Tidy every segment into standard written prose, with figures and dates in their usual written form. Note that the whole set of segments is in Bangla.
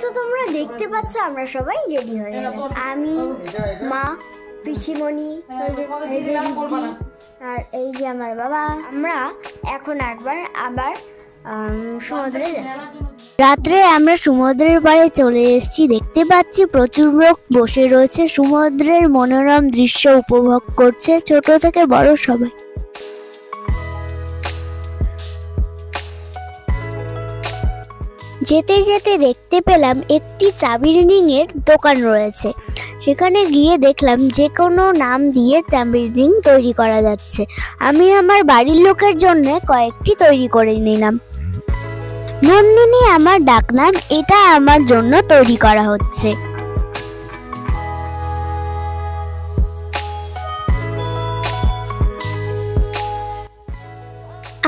তো তোমরা দেখতে পাচ্ছ আমরা সবাই রেডি হয়ে গেছি। আমি, মা, পিসিমণি, আর এই যে আমার বাবা। আমরা এখন আবার সমুদ্রে রাত্রে আমরা সমুদ্রের পাড়ে চলে এসেছি। দেখতে পাচ্ছি প্রচুর লোক বসে রয়েছে, সমুদ্রের মনোরম দৃশ্য উপভোগ করছে, ছোট থেকে বড় সবাই। যেতে যেতে দেখতে পেলাম একটি চাবির রিংয়ের দোকান রয়েছে। সেখানে গিয়ে দেখলাম যে কোনো নাম দিয়ে চাবির রিং তৈরি করা যাচ্ছে। আমি আমার বাড়ির লোকের জন্য কয়েকটি তৈরি করে নিলাম। নন্দিনী আমার ডাকনাম, এটা আমার জন্য তৈরি করা হচ্ছে।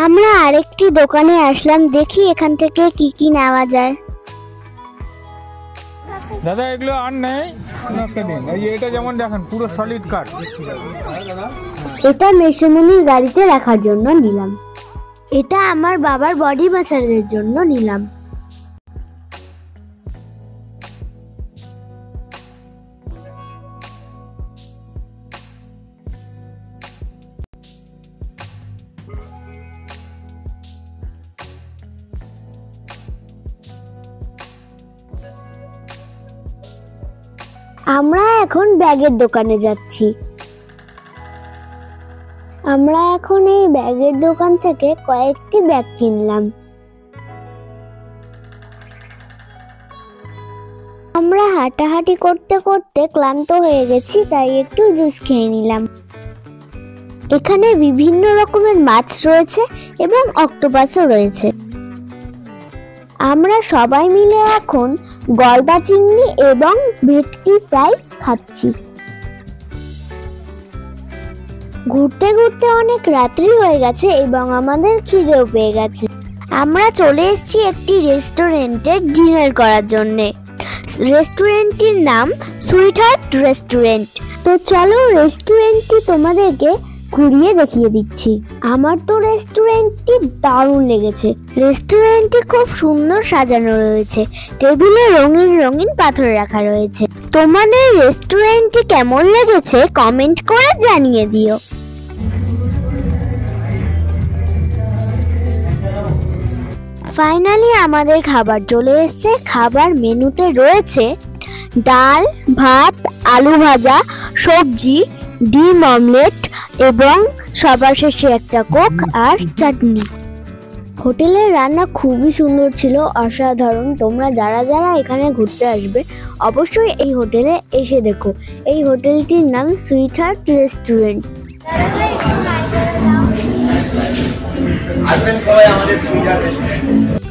আমরা আরেকটি দোকানে আসলাম, দেখি এখান থেকে কি কি নেওয়া যায়। দাদা এগুলো আর নেই, এটা যেমন দেখেন পুরো সলিড কাঠ। এটা মেশিমনির গাড়িতে রাখার জন্য নিলাম। এটা আমার বাবার বডি ম্যাসাজের জন্য নিলাম। আমরা এখন ব্যাগের দোকানে যাচ্ছি। আমরা এখন এই ব্যাগের দোকান থেকে কয়েকটি ব্যাগ কিনলাম। আমরা হাঁটাহাঁটি করতে করতে ক্লান্ত হয়ে গেছি, তাই একটু জুস খেয়ে নিলাম। এখানে বিভিন্ন রকমের মাছ রয়েছে এবং অক্টোপাসও রয়েছে। আমরা সবাই মিলে এখন গলদা চিংড়ি এবং ভেটকি ফ্রাই খাচ্ছি। ঘুরতে ঘুরতে অনেক রাত্রি হয়ে গেছে এবং আমাদের খিদেও পেয়ে গেছে। আমরা চলে এসেছি একটি রেস্টুরেন্টে ডিনার করার জন্যে। রেস্টুরেন্টটির নাম সুইট হার্ট রেস্টুরেন্ট। তো চলো রেস্টুরেন্টটি তোমাদেরকে ঘুরিয়ে দেখিয়ে দিচ্ছি। আমার তো রেস্টুরেন্টটি দারুণ লেগেছে। রেস্টুরেন্টটি খুব সুন্দর সাজানো রয়েছে, টেবিলে রঙিন রঙিন পাথর রাখা রয়েছে। তোমাদের রেস্টুরেন্টটি কেমন লেগেছে কমেন্ট করে জানিয়ে দিও। ফাইনালি আমাদের খাবার চলে এসেছে। খাবার মেনুতে রয়েছে ডাল, ভাত, আলু ভাজা, সবজি, ডিম অমলেট এবং সবার শেষে একটা কোক আর চাটনি। হোটেলের রান্না খুবই সুন্দর ছিল, অসাধারণ। তোমরা যারা যারা এখানে ঘুরতে আসবে অবশ্যই এই হোটেলে এসে দেখো। এই হোটেলটির নাম সুইট হার্ট রেস্টুরেন্ট। আসবেন সবাই আমাদের সুইট হার্ট রেস্টুরেন্ট।